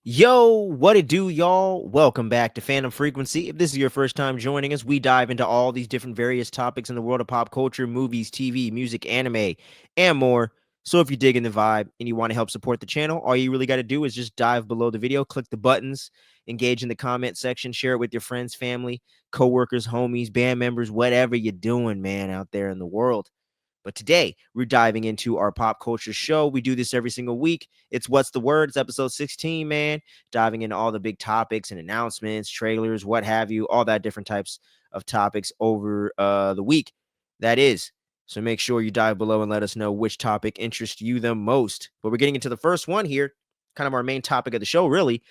Yo, what it do, y'all? Welcome back to Phantom Frequency. If this is your first time joining us, we dive into all these different various topics in the world of pop culture, movies, TV, music, anime, and more. So if you're digging the vibe and you want to help support the channel, all you really got to do is just dive below the video, click the buttons, engage in the comment section, share it with your friends, family, coworkers, homies, band members, whatever you're doing, man, out there in the world. But today, we're diving into our pop culture show. We do this every single week. It's What's the Word? It's episode 16, man. Diving into all the big topics and announcements, trailers, what have you, all that different types of topics over the week. That is. So make sure you dive below and let us know which topic interests you the most. But we're getting into the first one here, kind of our main topic of the show, really,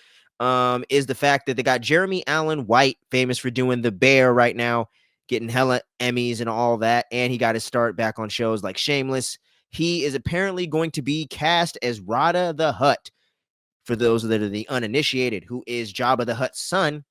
is the fact that they got Jeremy Allen White, famous for doing The Bear right now, getting hella Emmys and all that. And he got his start back on shows like Shameless. He is apparently going to be cast as Rotta the Hutt. For those that are the uninitiated, who is Jabba the Hutt's son,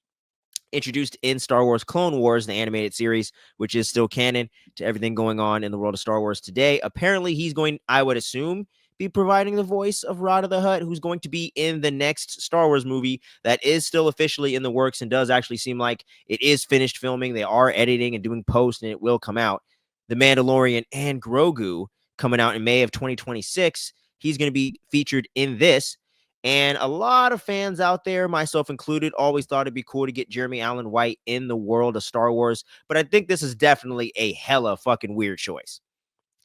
introduced in Star Wars Clone Wars, the animated series, which is still canon to everything going on in the world of Star Wars today. Apparently, he's going, I would assume, be providing the voice of Rotta the Hutt, who's going to be in the next Star Wars movie that is still officially in the works and does actually seem like it is finished filming. They are editing and doing post, and it will come out. The Mandalorian and Grogu coming out in May of 2026. He's going to be featured in this. And a lot of fans out there, myself included, always thought it'd be cool to get Jeremy Allen White in the world of Star Wars. But I think this is definitely a hella fucking weird choice.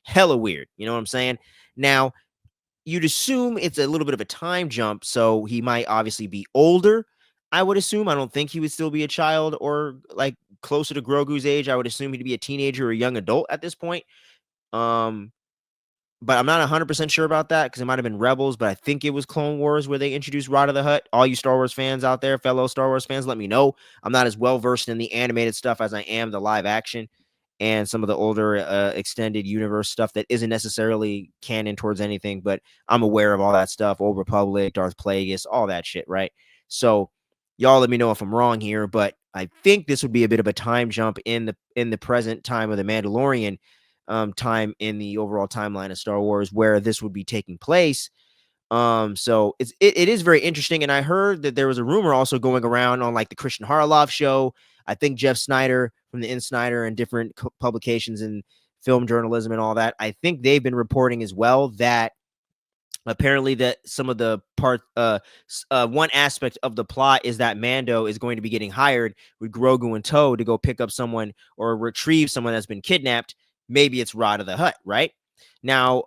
Hella weird. You know what I'm saying? Now, you'd assume it's a little bit of a time jump. So he might obviously be older. I would assume. I don't think he would still be a child or like closer to Grogu's age. I would assume he'd be a teenager or a young adult at this point. Um, but I'm not 100% sure about that because it might have been Rebels, but I think it was Clone Wars where they introduced Rotta the Hutt. All you Star Wars fans out there, fellow Star Wars fans, let me know. I'm not as well versed in the animated stuff as I am the live action and some of the older extended universe stuff that isn't necessarily canon towards anything, but I'm aware of all that stuff. Old Republic, Darth Plagueis, all that shit, right? So y'all let me know if I'm wrong here, but I think this would be a bit of a time jump in the present time of the Mandalorian, time in the overall timeline of Star Wars where this would be taking place. So it is very interesting, and I heard that there was a rumor also going around on like the Christian Harloff show. I think Jeff Snyder from the Insider and different publications and film journalism and all that. I think they've been reporting as well that apparently that some of the one aspect of the plot is that Mando is going to be getting hired with Grogu in tow to go pick up someone or retrieve someone that's been kidnapped. Maybe it's Rod the Hut, right? Now,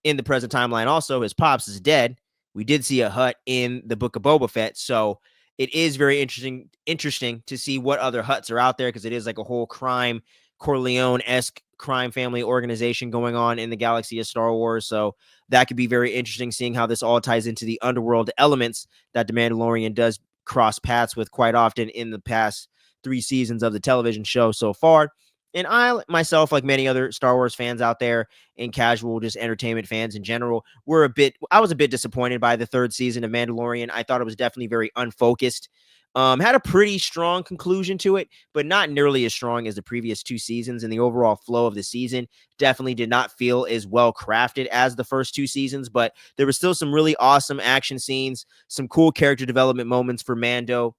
in the present timeline, also his pops is dead. We did see a Hut in the Book of Boba Fett, so it is very interesting to see what other Huts are out there because it is like a whole crime Corleone-esque crime family organization going on in the galaxy of Star Wars. So that could be very interesting, seeing how this all ties into the underworld elements that the Mandalorian does cross paths with quite often in the past 3 seasons of the television show so far. And I myself, like many other Star Wars fans out there and casual just entertainment fans in general, I was a bit disappointed by the third season of Mandalorian. I thought it was definitely very unfocused. Had a pretty strong conclusion to it, but not nearly as strong as the previous 2 seasons. And the overall flow of the season definitely did not feel as well crafted as the first 2 seasons. But there were still some really awesome action scenes, some cool character development moments for Mando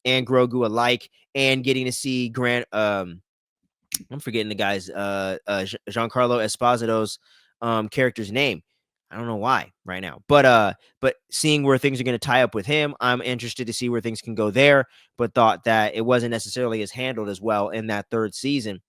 and Grogu alike, and getting to see I'm forgetting the guy's Giancarlo Esposito's character's name. I don't know why right now, but seeing where things are going to tie up with him, I'm interested to see where things can go there. But thought that it wasn't necessarily as handled as well in that third season.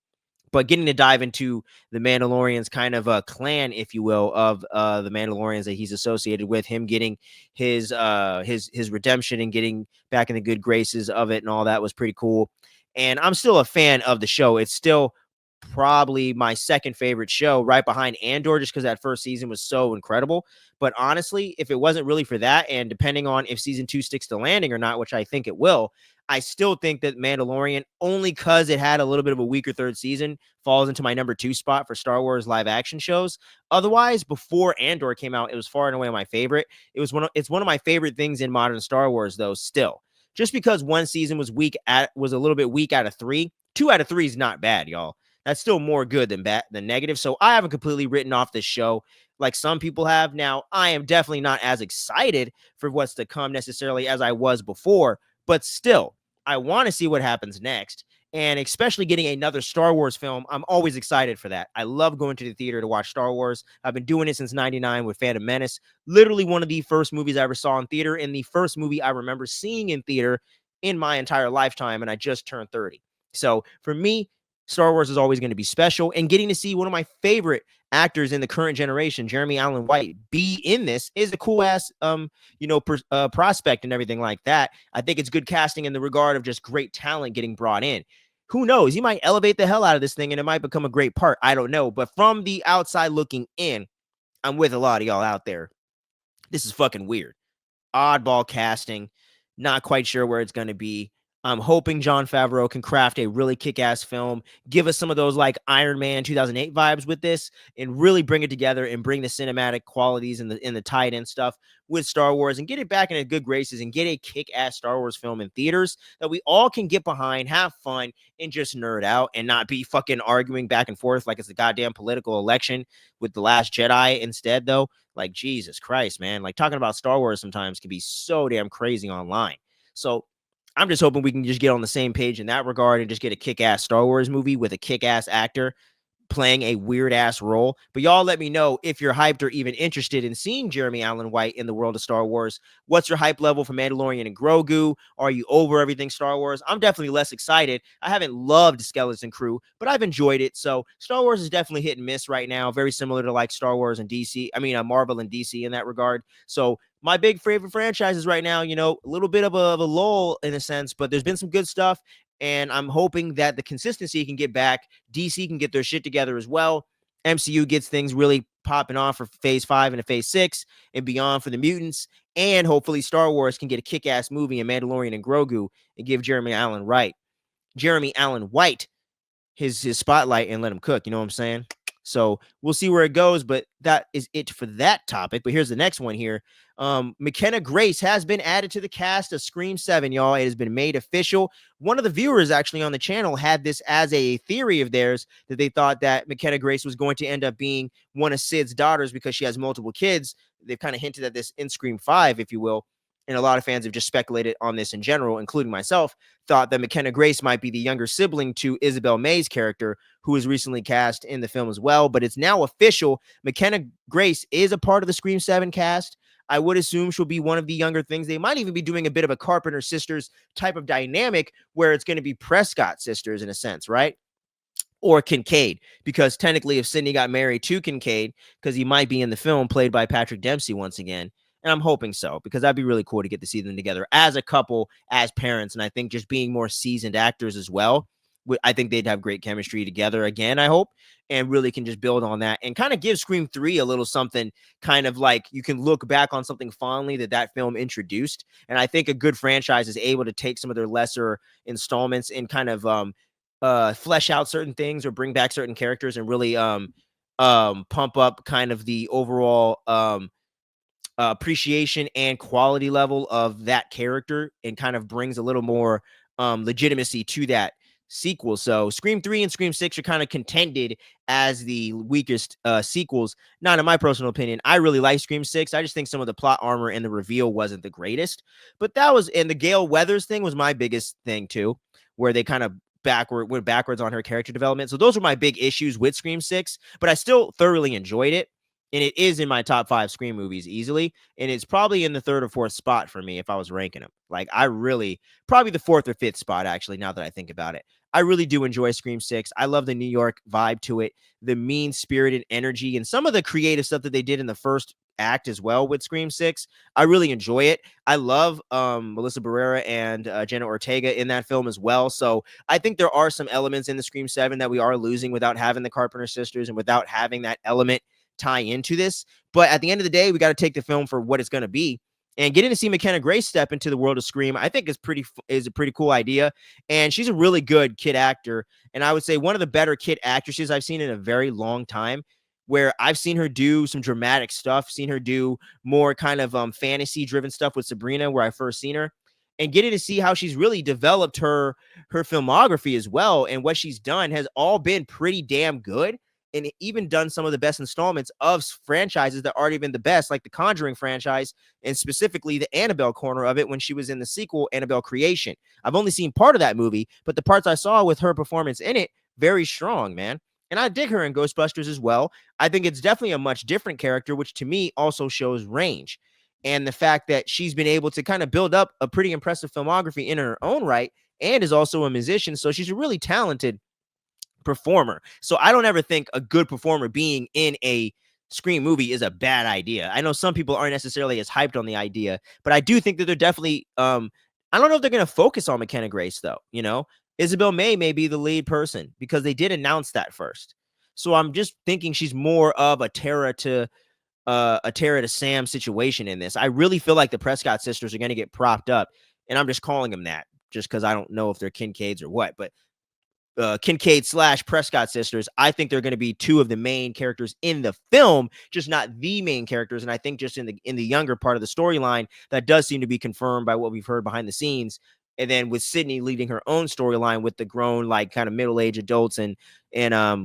But getting to dive into the Mandalorian's kind of a clan, if you will, of the Mandalorians that he's associated with, him getting his redemption and getting back in the good graces of it and all that was pretty cool. And I'm still a fan of the show. It's still probably my second favorite show, right behind Andor, just because that first season was so incredible. But honestly, if it wasn't really for that, and depending on if season 2 sticks to landing or not, which I think it will, I still think that Mandalorian, only because it had a little bit of a weaker third season, falls into my number 2 spot for Star Wars live action shows. Otherwise, before Andor came out, it was far and away my favorite. It's one of my favorite things in modern Star Wars, though. Still, just because one season was a little bit weak out of 3, 2 out of 3 is not bad, y'all. That's still more good than bad than negative. So I haven't completely written off this show. like some people have. Now, I am definitely not as excited for what's to come necessarily as I was before, but still, I want to see what happens next. And especially getting another Star Wars film, I'm always excited for that. I love going to the theater to watch Star Wars. I've been doing it since '99 with Phantom Menace. Literally one of the first movies I ever saw in theater, and the first movie I remember seeing in theater in my entire lifetime, and I just turned 30. So for me, Star Wars is always going to be special, and getting to see one of my favorite actors in the current generation, Jeremy Allen White, be in this is a cool ass, prospect and everything like that. I think it's good casting in the regard of just great talent getting brought in. Who knows? He might elevate the hell out of this thing, and it might become a great part. I don't know, but from the outside looking in, I'm with a lot of y'all out there. This is fucking weird. Oddball casting. Not quite sure where it's going to be. I'm hoping Jon Favreau can craft a really kick-ass film, give us some of those like Iron Man 2008 vibes with this, and really bring it together and bring the cinematic qualities and the tied-in stuff with Star Wars and get it back into good graces and get a kick-ass Star Wars film in theaters that we all can get behind, have fun, and just nerd out and not be fucking arguing back and forth like it's a goddamn political election with The Last Jedi instead, though. Like, Jesus Christ, man. Like, talking about Star Wars sometimes can be so damn crazy online. So I'm just hoping we can just get on the same page in that regard and just get a kick-ass Star Wars movie with a kick-ass actor playing a weird ass role. But y'all let me know if you're hyped or even interested in seeing Jeremy Allen White in the world of Star Wars. What's your hype level for Mandalorian and Grogu? Are you over everything Star Wars? I'm definitely less excited. I haven't loved Skeleton Crew, but I've enjoyed it. So Star Wars is definitely hit and miss right now. Very similar to like Star Wars and DC. I mean, Marvel and DC in that regard. So my big favorite franchises right now, a little bit of a lull in a sense, but there's been some good stuff. And I'm hoping that the consistency can get back. DC can get their shit together as well. MCU gets things really popping off for phase 5 and phase 6 and beyond for the mutants. And hopefully Star Wars can get a kick-ass movie in Mandalorian and Grogu and give Jeremy Allen White his spotlight and let him cook. You know what I'm saying? So we'll see where it goes, but that is it for that topic. But here's the next one here. McKenna Grace has been added to the cast of Scream 7, y'all. It has been made official. One of the viewers actually on the channel had this as a theory of theirs that they thought that McKenna Grace was going to end up being one of Sid's daughters because she has multiple kids. They've kind of hinted at this in Scream 5, if you will. And a lot of fans have just speculated on this in general, including myself, thought that McKenna Grace might be the younger sibling to Isabel May's character, who was recently cast in the film as well. But it's now official. McKenna Grace is a part of the Scream 7 cast. I would assume she'll be one of the younger things. They might even be doing a bit of a Carpenter sisters type of dynamic where it's going to be Prescott sisters in a sense, right? Or Kincaid, because technically if Sydney got married to Kincaid, because he might be in the film played by Patrick Dempsey once again. And I'm hoping so, because that'd be really cool to get to see them together as a couple, as parents. And I think just being more seasoned actors as well, I think they'd have great chemistry together again, I hope, and really can just build on that and kind of give Scream 3 a little something kind of like you can look back on something fondly that film introduced. And I think a good franchise is able to take some of their lesser installments and kind of flesh out certain things or bring back certain characters and really pump up kind of the overall appreciation and quality level of that character and kind of brings a little more legitimacy to that sequel. So Scream 3 and Scream 6 are kind of contended as the weakest sequels. Not in my personal opinion. I really like Scream 6. I just think some of the plot armor and the reveal wasn't the greatest. But that was, and the Gale Weathers thing was my biggest thing too, where they kind of went backwards on her character development. So those were my big issues with Scream 6, but I still thoroughly enjoyed it. And it is in my top 5 Scream movies easily. And it's probably in the 3rd or 4th spot for me if I was ranking them. Like, I really, probably the 4th or 5th spot, actually, now that I think about it. I really do enjoy Scream 6. I love the New York vibe to it, the mean-spirited energy, and some of the creative stuff that they did in the first act as well with Scream 6. I really enjoy it. I love Melissa Barrera and Jenna Ortega in that film as well. So I think there are some elements in the Scream 7 that we are losing without having the Carpenter sisters and without having that element tie into this. But at the end of the day, we got to take the film for what it's going to be. And getting to see McKenna Grace step into the world of Scream, I think is a pretty cool idea. And she's a really good kid actor. And I would say one of the better kid actresses I've seen in a very long time, where I've seen her do some dramatic stuff, seen her do more kind of fantasy driven stuff with Sabrina, where I first seen her, and getting to see how she's really developed her filmography as well. And what she's done has all been pretty damn good. and even done some of the best installments of franchises that aren't even the best, like the Conjuring franchise, and specifically the Annabelle corner of it when she was in the sequel, Annabelle Creation. I've only seen part of that movie, but the parts I saw with her performance in it, very strong, man. And I dig her in Ghostbusters as well. I think it's definitely a much different character, which to me also shows range. And the fact that she's been able to kind of build up a pretty impressive filmography in her own right and is also a musician. So she's a really talented performer. So I don't ever think a good performer being in a Scream movie is a bad idea. I know some people aren't necessarily as hyped on the idea, but I do think that they're definitely I don't know if they're going to focus on McKenna Grace though, you know. Isabel May be the lead person because they did announce that first. So I'm just thinking she's more of a Tara to Sam situation in this. I really feel like the Prescott sisters are going to get propped up, and I'm just calling them that just because I don't know if they're Kincaids or what, but Kincaid / Prescott sisters, I think they're going to be two of the main characters in the film, just not the main characters. And I think just in the younger part of the storyline, that does seem to be confirmed by what we've heard behind the scenes. And then with Sydney leading her own storyline with the grown, like kind of middle-aged adults and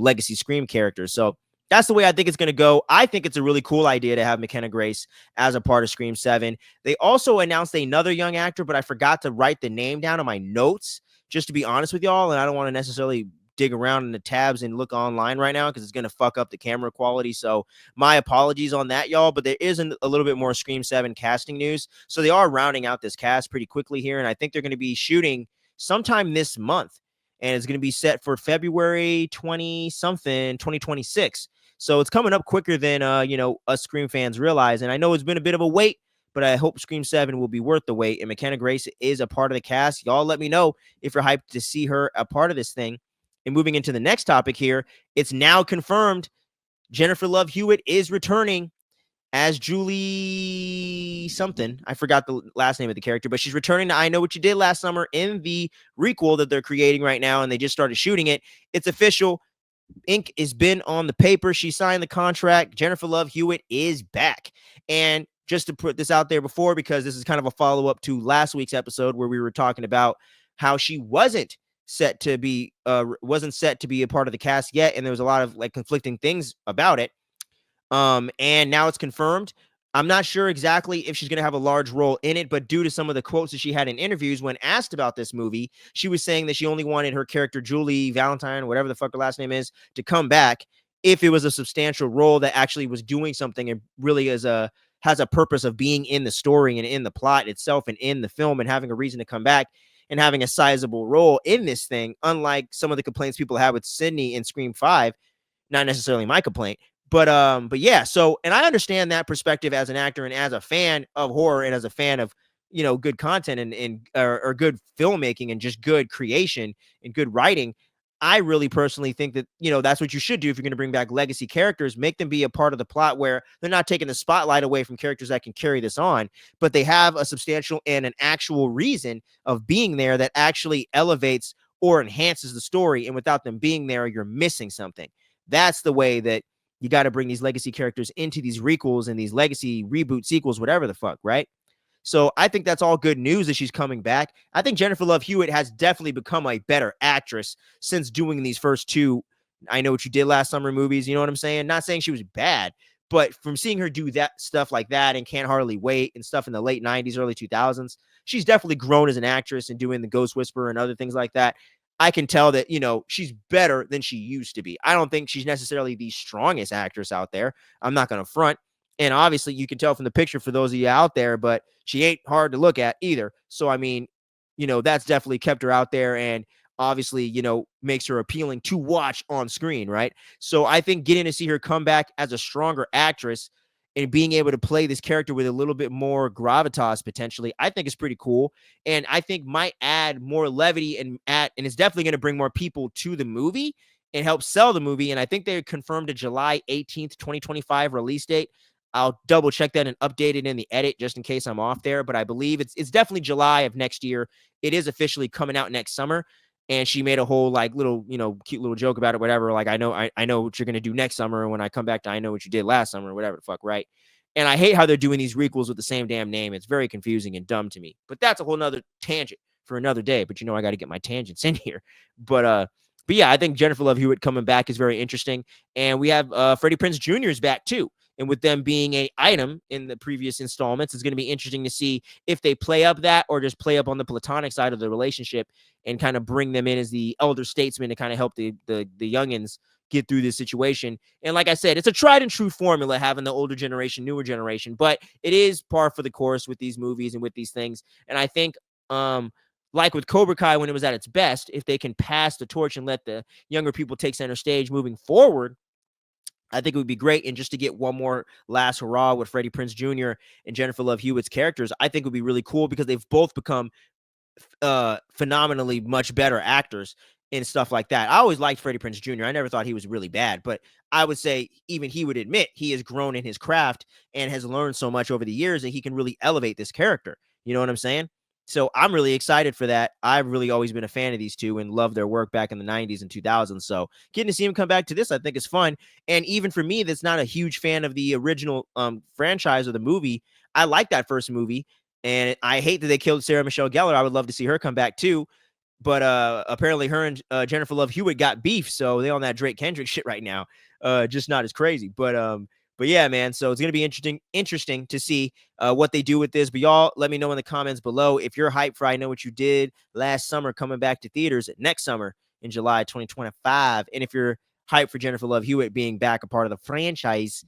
legacy Scream characters. So that's the way I think it's going to go. I think it's a really cool idea to have McKenna Grace as a part of Scream 7. They also announced another young actor, but I forgot to write the name down on my notes, just to be honest with y'all, and I don't want to necessarily dig around in the tabs and look online right now because it's going to fuck up the camera quality. So my apologies on that, y'all. But there is a little bit more Scream 7 casting news. So they are rounding out this cast pretty quickly here, and I think they're going to be shooting sometime this month. And it's going to be set for February 20 something, 2026. So it's coming up quicker than us Scream fans realize. And I know it's been a bit of a wait, but I hope Scream 7 will be worth the wait. And McKenna Grace is a part of the cast. Y'all let me know if you're hyped to see her a part of this thing. And moving into the next topic here, it's now confirmed Jennifer Love Hewitt is returning as Julie something. I forgot the last name of the character, but she's returning to I Know What You Did Last Summer in the requel that they're creating right now, and they just started shooting it. It's official. Ink has been on the paper. She signed the contract. Jennifer Love Hewitt is back. And just to put this out there before, because this is kind of a follow-up to last week's episode where we were talking about how she wasn't set to be a part of the cast yet, and there was a lot of like conflicting things about it. And now it's confirmed. I'm not sure exactly if she's going to have a large role in it, but due to some of the quotes that she had in interviews when asked about this movie, she was saying that she only wanted her character, Julie Valentine, whatever the fuck her last name is, to come back if it was a substantial role that actually was doing something and really has a purpose of being in the story and in the plot itself and in the film and having a reason to come back and having a sizable role in this thing, unlike some of the complaints people have with Sydney in Scream 5. Not necessarily my complaint, but yeah. So, and I understand that perspective as an actor and as a fan of horror and as a fan of good content or good filmmaking and just good creation and good writing. I really personally think that that's what you should do if you're going to bring back legacy characters. Make them be a part of the plot where they're not taking the spotlight away from characters that can carry this on, but they have a substantial and an actual reason of being there that actually elevates or enhances the story. And without them being there, you're missing something. That's the way that you got to bring these legacy characters into these requels and these legacy reboot sequels, whatever the fuck, right? So I think that's all good news that she's coming back. I think Jennifer Love Hewitt has definitely become a better actress since doing these first two I Know What You Did Last Summer movies. You know what I'm saying? Not saying she was bad, but from seeing her do that stuff like that and Can't Hardly Wait and stuff in the late 90s, early 2000s, she's definitely grown as an actress and doing the Ghost Whisperer and other things like that. I can tell that, she's better than she used to be. I don't think she's necessarily the strongest actress out there. I'm not going to front. And obviously, you can tell from the picture for those of you out there, but she ain't hard to look at either. So, I mean, that's definitely kept her out there and obviously, makes her appealing to watch on screen, right? So, I think getting to see her come back as a stronger actress and being able to play this character with a little bit more gravitas potentially, I think is pretty cool. And I think might add more levity and it's definitely going to bring more people to the movie and help sell the movie. And I think they confirmed a July 18th, 2025 release date. I'll double check that and update it in the edit just in case I'm off there. But I believe it's definitely July of next year. It is officially coming out next summer. And she made a whole like little, cute little joke about it, whatever. Like, I know what you're going to do next summer when I come back to I Know What You Did Last Summer, whatever the fuck, right? And I hate how they're doing these requels with the same damn name. It's very confusing and dumb to me. But that's a whole nother tangent for another day. But I got to get my tangents in here. But But yeah, I think Jennifer Love Hewitt coming back is very interesting, and we have Freddie Prinze Jr. is back too. And with them being a item in the previous installments, it's going to be interesting to see if they play up that or just play up on the platonic side of the relationship and kind of bring them in as the elder statesman to kind of help the youngins get through this situation. And like I said, it's a tried and true formula having the older generation, newer generation, but it is par for the course with these movies and with these things. And I think like with Cobra Kai when it was at its best, if they can pass the torch and let the younger people take center stage moving forward, I think it would be great. And just to get one more last hurrah with Freddie Prinze Jr. and Jennifer Love Hewitt's characters, I think would be really cool because they've both become phenomenally much better actors and stuff like that. I always liked Freddie Prinze Jr. I never thought he was really bad, but I would say even he would admit he has grown in his craft and has learned so much over the years that he can really elevate this character. You know what I'm saying? So I'm really excited for that. I've really always been a fan of these two and loved their work back in the 90s and 2000s. So getting to see him come back to this, I think is fun. And even for me, that's not a huge fan of the original franchise or the movie. I like that first movie. And I hate that they killed Sarah Michelle Gellar. I would love to see her come back too. But apparently her and Jennifer Love Hewitt got beef, so they on that Drake Kendrick shit right now. Just not as crazy. But yeah, man. So it's gonna be interesting to see what they do with this. But y'all let me know in the comments below if you're hyped for I Know What You Did last summer coming back to theaters next summer in July 2025. And if you're hyped for Jennifer Love Hewitt being back a part of the franchise.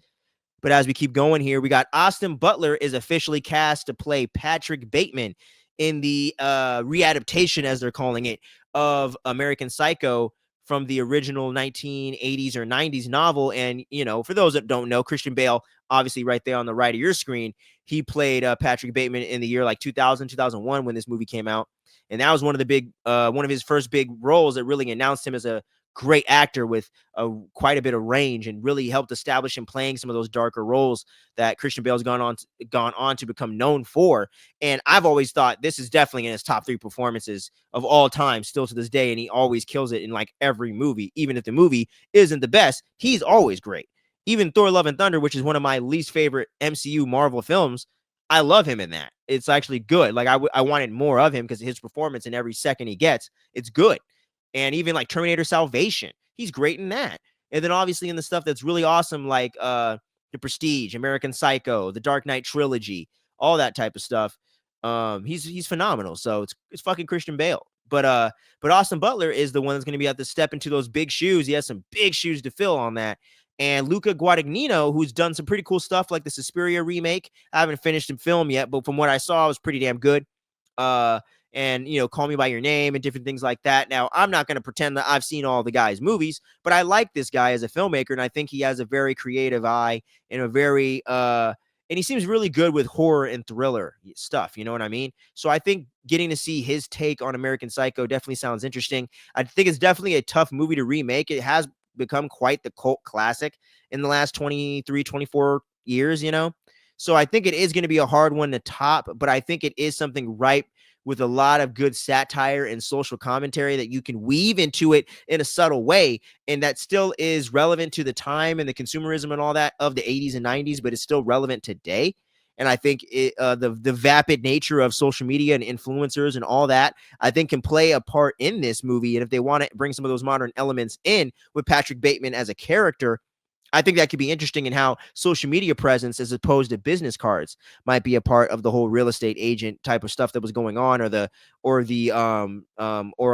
But as we keep going here, we got Austin Butler is officially cast to play Patrick Bateman in the readaptation, as they're calling it, of American Psycho from the original 1980s or 90s novel. And, you know, for those that don't know, Christian Bale, obviously right there on the right of your screen, he played Patrick Bateman in the year like 2000, 2001 when this movie came out. And that was one of his first big roles that really announced him as a great actor with quite a bit of range and really helped establish him playing some of those darker roles that Christian Bale's gone on to become known for. And I've always thought this is definitely in his top 3 performances of all time, still to this day. And he always kills it in like every movie, even if the movie isn't the best. He's always great. Even Thor: Love and Thunder, which is one of my least favorite MCU Marvel films, I love him in that. It's actually good. Like I wanted more of him because his performance in every second he gets, it's good. And even like Terminator Salvation, he's great in that. And then obviously in the stuff that's really awesome, like The Prestige, American Psycho, the Dark Knight trilogy, all that type of stuff. He's phenomenal. So it's fucking Christian Bale. But Austin Butler is the one that's going to be able to step into those big shoes. He has some big shoes to fill on that. And Luca Guadagnino, who's done some pretty cool stuff like the Suspiria remake. I haven't finished in film yet, but from what I saw, it was pretty damn good. Uh, and you know, Call Me by Your Name and different things like that. Now, I'm not going to pretend that I've seen all the guy's movies, but I like this guy as a filmmaker, and I think he has a very creative eye and a very and he seems really good with horror and thriller stuff. You know what I mean? So I think getting to see his take on American Psycho definitely sounds interesting. I think it's definitely a tough movie to remake. It has become quite the cult classic in the last 23, 24 years, you know? So I think it is going to be a hard one to top, but I think it is something ripe with a lot of good satire and social commentary that you can weave into it in a subtle way. And that still is relevant to the time and the consumerism and all that of the 80s and 90s, but it's still relevant today. And I think the vapid nature of social media and influencers and all that, I think can play a part in this movie. And if they want to bring some of those modern elements in with Patrick Bateman as a character, I think that could be interesting in how social media presence as opposed to business cards might be a part of the whole real estate agent type of stuff that was going on, or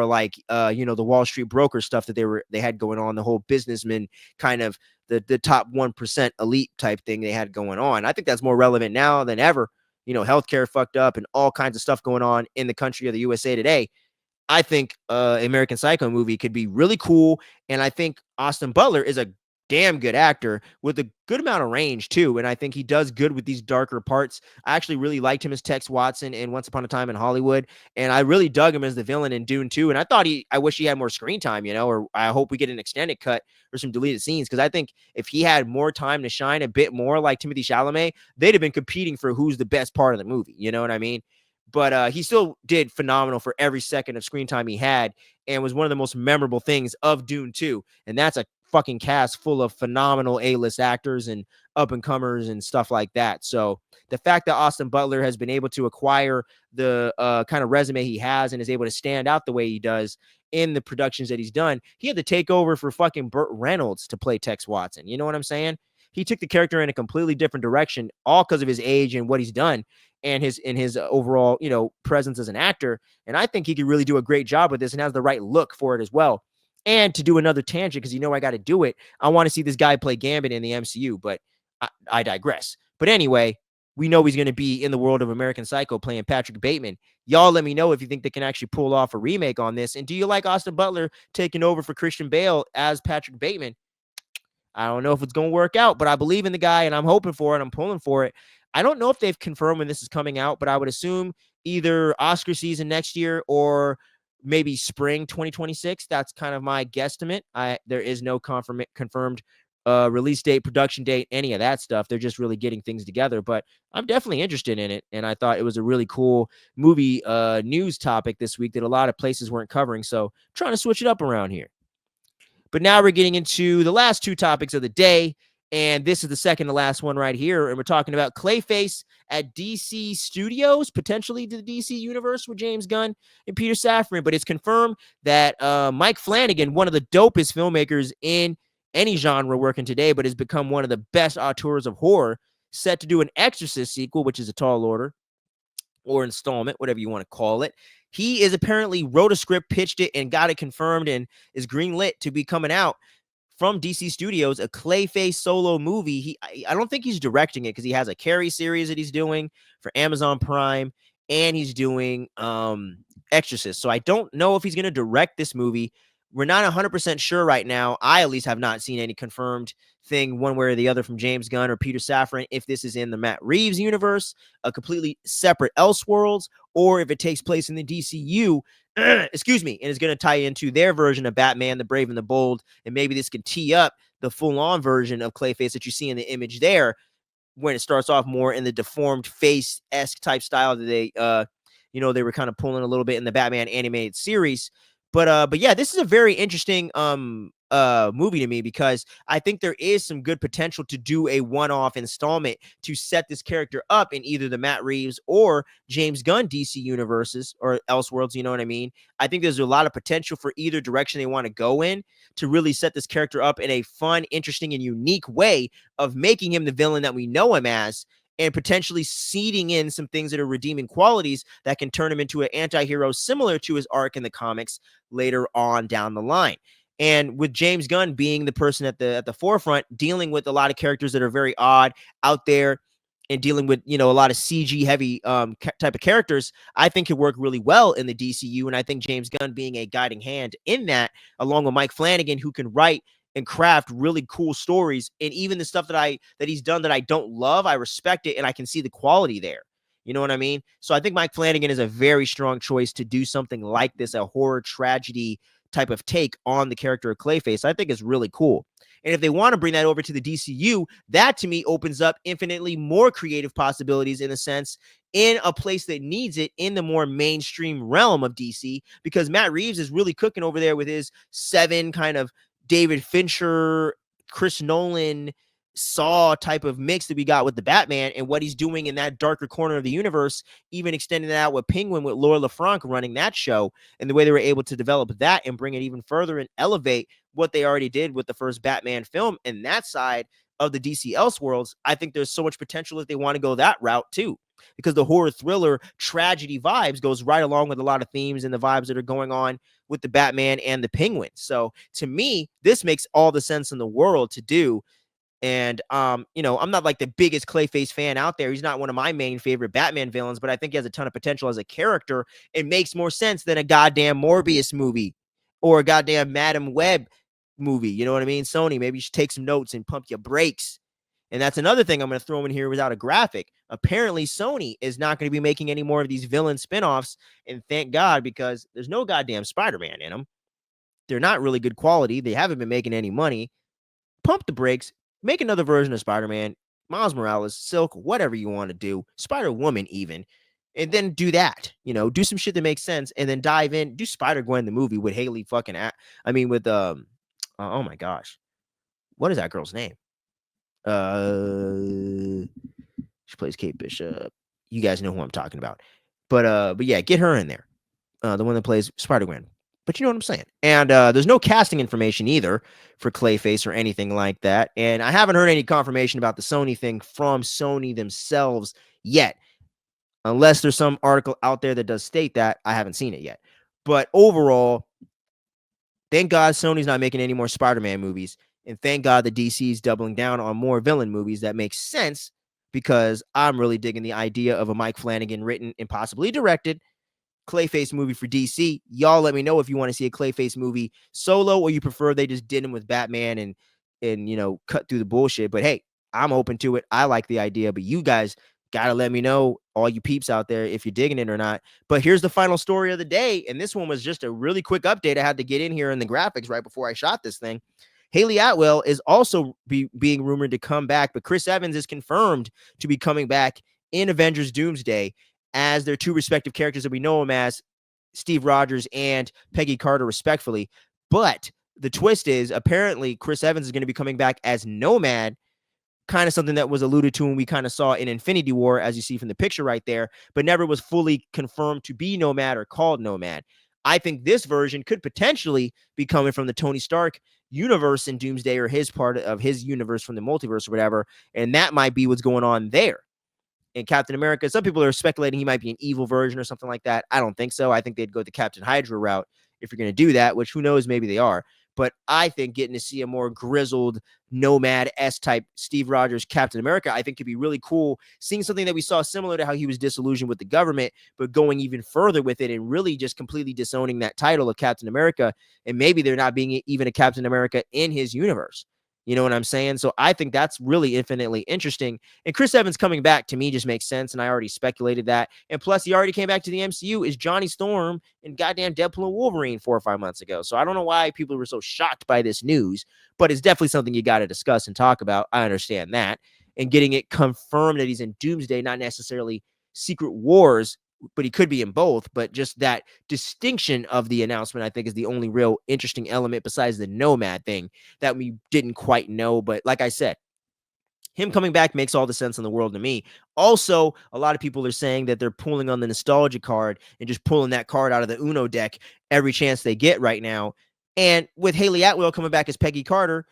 like you know, the Wall Street broker stuff that they had going on, the whole businessman kind of the top 1% elite type thing they had going on. I think that's more relevant now than ever. You know, healthcare fucked up and all kinds of stuff going on in the country of the USA today. I think American Psycho movie could be really cool. And I think Austin Butler is a damn good actor with a good amount of range too. And I think he does good with these darker parts. I actually really liked him as Tex Watson in Once Upon a Time in Hollywood. And I really dug him as the villain in Dune 2. And I wish he had more screen time, you know, or I hope we get an extended cut or some deleted scenes. Cause I think if he had more time to shine a bit more like Timothée Chalamet, they'd have been competing for who's the best part of the movie. You know what I mean? But he still did phenomenal for every second of screen time he had and was one of the most memorable things of Dune 2. And that's a fucking cast full of phenomenal A-list actors and up and comers and stuff like that. So the fact that Austin Butler has been able to acquire the kind of resume he has and is able to stand out the way he does in the productions that he's done, he had to take over for fucking Burt Reynolds to play Tex Watson. You know what I'm saying? He took the character in a completely different direction, all because of his age and what he's done and his overall, presence as an actor. And I think he could really do a great job with this and has the right look for it as well. And to do another tangent, because I got to do it, I want to see this guy play Gambit in the MCU, but I digress. But anyway, we know he's going to be in the world of American Psycho playing Patrick Bateman. Y'all let me know if you think they can actually pull off a remake on this. And do you like Austin Butler taking over for Christian Bale as Patrick Bateman? I don't know if it's going to work out, but I believe in the guy and I'm hoping for it. I'm pulling for it. I don't know if they've confirmed when this is coming out, but I would assume either Oscar season next year or maybe spring 2026. That's kind of my guesstimate. There is no confirmed release date, production date, any of that stuff. They're just really getting things together, but I'm definitely interested in it. And I thought it was a really cool movie news topic this week that a lot of places weren't covering. So trying to switch it up around here. But now we're getting into the last two topics of the day. And this is the second to last one right here. And we're talking about Clayface at DC Studios, potentially to the DC universe with James Gunn and Peter Safran. But it's confirmed that Mike Flanagan, one of the dopest filmmakers in any genre working today, but has become one of the best auteurs of horror, set to do an Exorcist sequel, which is a tall order, or installment, whatever you want to call it. He is apparently wrote a script, pitched it, and got it confirmed and is greenlit to be coming out from DC Studios, a Clayface solo movie. I don't think he's directing it because he has a Carrie series that he's doing for Amazon Prime, and he's doing Exorcist. So I don't know if he's going to direct this movie. We're not 100% sure right now. I at least have not seen any confirmed thing one way or the other from James Gunn or Peter Safran if this is in the Matt Reeves universe, a completely separate Elseworlds, or if it takes place in the DCU, excuse me, and is going to tie into their version of Batman, the Brave and the Bold, and maybe this can tee up the full-on version of Clayface that you see in the image there when it starts off more in the deformed face-esque type style that they were kind of pulling a little bit in the Batman animated series. But yeah, this is a very interesting movie to me because I think there is some good potential to do a one-off installment to set this character up in either the Matt Reeves or James Gunn DC universes or Elseworlds, you know what I mean? I think there's a lot of potential for either direction they want to go in to really set this character up in a fun, interesting, and unique way of making him the villain that we know him as, and potentially seeding in some things that are redeeming qualities that can turn him into an anti-hero similar to his arc in the comics later on down the line. And with James Gunn being the person at the forefront, dealing with a lot of characters that are very odd out there and dealing with, a lot of CG heavy type of characters, I think could work really well in the DCU. And I think James Gunn being a guiding hand in that, along with Mike Flanagan, who can write and craft really cool stories, and even the stuff that he's done that I don't love, I respect it and I can see the quality there. You know what I mean? So I think Mike Flanagan is a very strong choice to do something like this, a horror tragedy type of take on the character of Clayface. I think is really cool. And if they want to bring that over to the DCU, that to me opens up infinitely more creative possibilities in a sense, in a place that needs it in the more mainstream realm of DC, because Matt Reeves is really cooking over there with his Seven kind of David Fincher, Chris Nolan, Saw type of mix that we got with the Batman and what he's doing in that darker corner of the universe, even extending that out with Penguin with Laura LaFranc running that show, and the way they were able to develop that and bring it even further and elevate what they already did with the first Batman film and that side of the DC Elseworlds. I think there's so much potential if they want to go that route too, because the horror thriller tragedy vibes goes right along with a lot of themes and the vibes that are going on with the Batman and the Penguin. So to me, this makes all the sense in the world to do. And I'm not like the biggest Clayface fan out there. He's not one of my main favorite Batman villains, but I think he has a ton of potential as a character. It makes more sense than a goddamn Morbius movie or a goddamn Madam Web movie. You know what I mean? Sony, maybe you should take some notes and pump your brakes. And that's another thing I'm going to throw in here without a graphic. Apparently, Sony is not going to be making any more of these villain spinoffs. And thank God, because there's no goddamn Spider-Man in them. They're not really good quality. They haven't been making any money. Pump the brakes. Make another version of Spider-Man, Miles Morales, Silk, whatever you want to do, Spider-Woman even, and then do that. Do some shit that makes sense, and then dive in. Do Spider-Gwen the movie with Haley fucking. With oh my gosh, what is that girl's name? Uh, she plays Kate Bishop. You guys know who I'm talking about. But yeah, get her in there. The one that plays Spider-Gwen. But you know what I'm saying. And there's no casting information either for Clayface or anything like that. And I haven't heard any confirmation about the Sony thing from Sony themselves yet, unless there's some article out there that does state that. I haven't seen it yet. But overall, thank God Sony's not making any more Spider-Man movies. And thank God the DC is doubling down on more villain movies. That makes sense because I'm really digging the idea of a Mike Flanagan written and possibly directed Clayface movie for DC. Y'all let me know if you want to see a Clayface movie solo or you prefer they just did him with Batman and cut through the bullshit. But hey, I'm open to it. I like the idea, but you guys gotta let me know, all you peeps out there, if you're digging it or not. But here's the final story of the day, and this one was just a really quick update. I had to get in here in the graphics right before I shot this thing. Haley Atwell is also being rumored to come back, but Chris Evans is confirmed to be coming back in Avengers Doomsday as their two respective characters that we know him as, Steve Rogers and Peggy Carter, respectfully. But the twist is apparently Chris Evans is going to be coming back as Nomad, kind of something that was alluded to and we kind of saw in Infinity War, as you see from the picture right there, but never was fully confirmed to be Nomad or called Nomad. I think this version could potentially be coming from the Tony Stark universe in Doomsday, or his part of his universe from the multiverse or whatever, and that might be what's going on there. In Captain America, some people are speculating he might be an evil version or something like that. I don't think so. I think they'd go the Captain Hydra route if you're going to do that, which who knows, maybe they are. But I think getting to see a more grizzled Nomad-esque type Steve Rogers Captain America, I think could be really cool. Seeing something that we saw similar to how he was disillusioned with the government, but going even further with it and really just completely disowning that title of Captain America. And maybe they're not being even a Captain America in his universe. You know what I'm saying? So I think that's really infinitely interesting. And Chris Evans coming back to me just makes sense. And I already speculated that. And plus, he already came back to the MCU as Johnny Storm in goddamn Deadpool and Wolverine 4 or 5 months ago. So I don't know why people were so shocked by this news, but it's definitely something you got to discuss and talk about. I understand that. And getting it confirmed that he's in Doomsday, not necessarily Secret Wars, but he could be in both. But just that distinction of the announcement, I think, is the only real interesting element besides the Nomad thing that we didn't quite know. But like I said, him coming back makes all the sense in the world to me. Also, a lot of people are saying that they're pulling on the nostalgia card and just pulling that card out of the Uno deck every chance they get right now. And with Haley Atwell coming back as Peggy Carter,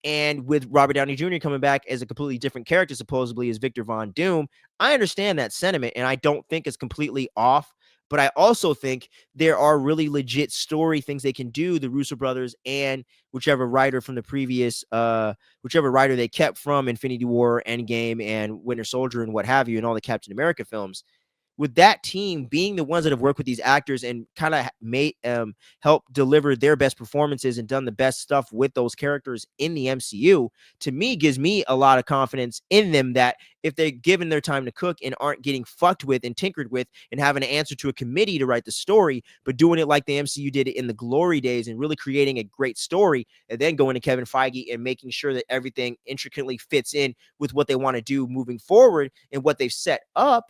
and with Robert Downey Jr. coming back as a completely different character, supposedly as Victor Von Doom, I understand that sentiment, and I don't think it's completely off. But I also think there are really legit story things they can do, the Russo brothers and whichever writer from the previous, whichever writer they kept from Infinity War, Endgame, and Winter Soldier, and what have you, and all the Captain America films, with that team being the ones that have worked with these actors and kind of made help deliver their best performances and done the best stuff with those characters in the MCU, to me gives me a lot of confidence in them that if they're given their time to cook and aren't getting fucked with and tinkered with and having to answer to a committee to write the story, but doing it like the MCU did it in the glory days and really creating a great story, and then going to Kevin Feige and making sure that everything intricately fits in with what they want to do moving forward and what they've set up.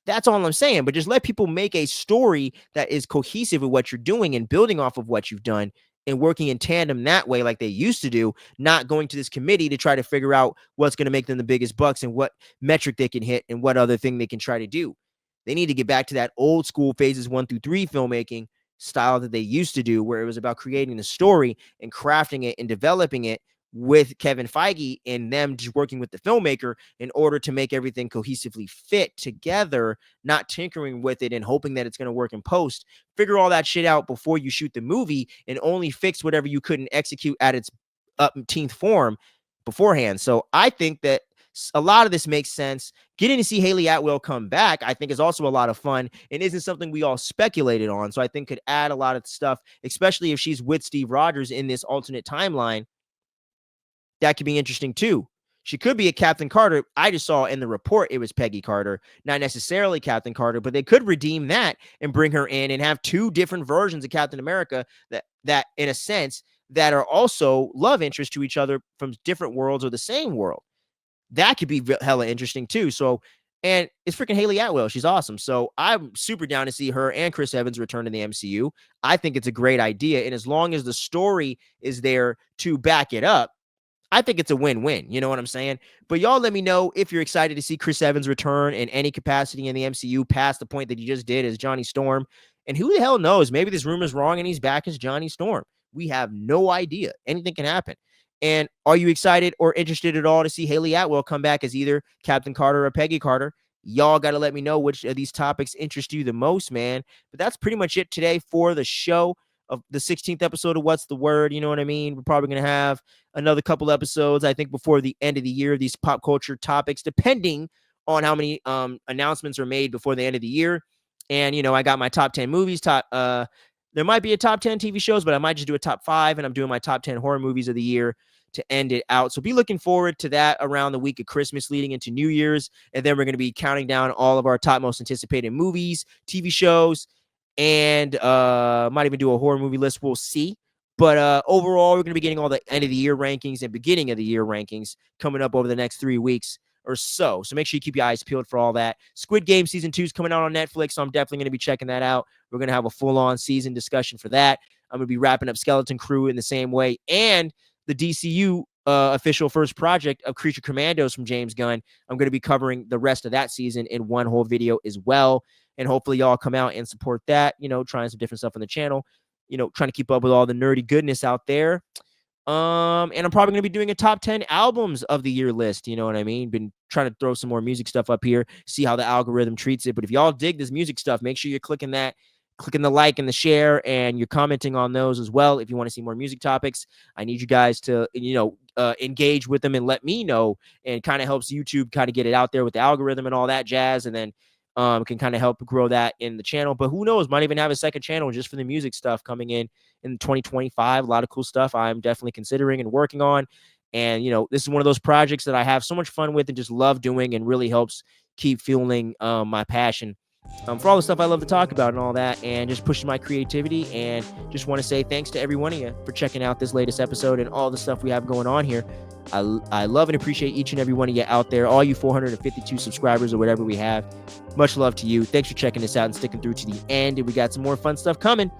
That's all I'm saying. But just let people make a story that is cohesive with what you're doing and building off of what you've done and working in tandem that way, like they used to do, not going to this committee to try to figure out what's going to make them the biggest bucks and what metric they can hit and what other thing they can try to do. They need to get back to that old school phases 1 through 3 filmmaking style that they used to do, where it was about creating the story and crafting it and developing it with Kevin Feige and them just working with the filmmaker in order to make everything cohesively fit together, not tinkering with it and hoping that it's going to work in post. Figure all that shit out before you shoot the movie and only fix whatever you couldn't execute at its upteenth form beforehand. So I think that a lot of this makes sense. Getting to see Haley Atwell come back, I think, is also a lot of fun and isn't something we all speculated on. So I think could add a lot of stuff, especially if she's with Steve Rogers in this alternate timeline. That could be interesting too. She could be a Captain Carter. I just saw in the report it was Peggy Carter, not necessarily Captain Carter, but they could redeem that and bring her in and have two different versions of Captain America that in a sense that are also love interest to each other from different worlds or the same world. That could be hella interesting too. So, and it's freaking Haley Atwell. She's awesome. So I'm super down to see her and Chris Evans return to the MCU. I think it's a great idea. And as long as the story is there to back it up, I think it's a win-win. You know what I'm saying? But y'all let me know if you're excited to see Chris Evans return in any capacity in the MCU past the point that he just did as Johnny Storm. And who the hell knows? Maybe this rumor's wrong and he's back as Johnny Storm. We have no idea. Anything can happen. And are you excited or interested at all to see Haley Atwell come back as either Captain Carter or Peggy Carter? Y'all got to let me know which of these topics interest you the most, man. But that's pretty much it today for the show of the 16th episode of What's the Word. You know what I mean? We're probably going to have another couple episodes, I think, before the end of the year, these pop culture topics, depending on how many announcements are made before the end of the year. And, I got my top 10 movies, there might be a top 10 TV shows, but I might just do a top 5, and I'm doing my top 10 horror movies of the year to end it out. So be looking forward to that around the week of Christmas leading into New Year's. And then we're going to be counting down all of our top most anticipated movies, TV shows, and might even do a horror movie list. We'll see. But overall, we're going to be getting all the end of the year rankings and beginning of the year rankings coming up over the next 3 weeks or so. So make sure you keep your eyes peeled for all that. Squid Game Season 2 is coming out on Netflix, so I'm definitely going to be checking that out. We're going to have a full-on season discussion for that. I'm going to be wrapping up Skeleton Crew in the same way. And the DCU official first project of Creature Commandos from James Gunn, I'm going to be covering the rest of that season in one whole video as well. And hopefully y'all come out and support that, trying some different stuff on the channel, trying to keep up with all the nerdy goodness out there. And I'm probably going to be doing a top 10 albums of the year list. You know what I mean? Been trying to throw some more music stuff up here, see how the algorithm treats it. But if y'all dig this music stuff, make sure you're clicking the like and the share, and you're commenting on those as well. If you want to see more music topics, I need you guys to, engage with them and let me know, and kind of helps YouTube kind of get it out there with the algorithm and all that jazz. And then can kind of help grow that in the channel. But who knows, might even have a second channel just for the music stuff coming in 2025. A lot of cool stuff I'm definitely considering and working on. And, this is one of those projects that I have so much fun with and just love doing, and really helps keep fueling my passion for all the stuff I love to talk about and all that, and just pushing my creativity. And just want to say thanks to every one of you for checking out this latest episode and all the stuff we have going on here. I love and appreciate each and every one of you out there, all you 452 subscribers or whatever we have. Much love to you. Thanks for checking this out and sticking through to the end. And we got some more fun stuff coming.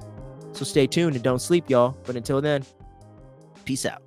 So stay tuned and don't sleep, y'all. But until then, peace out.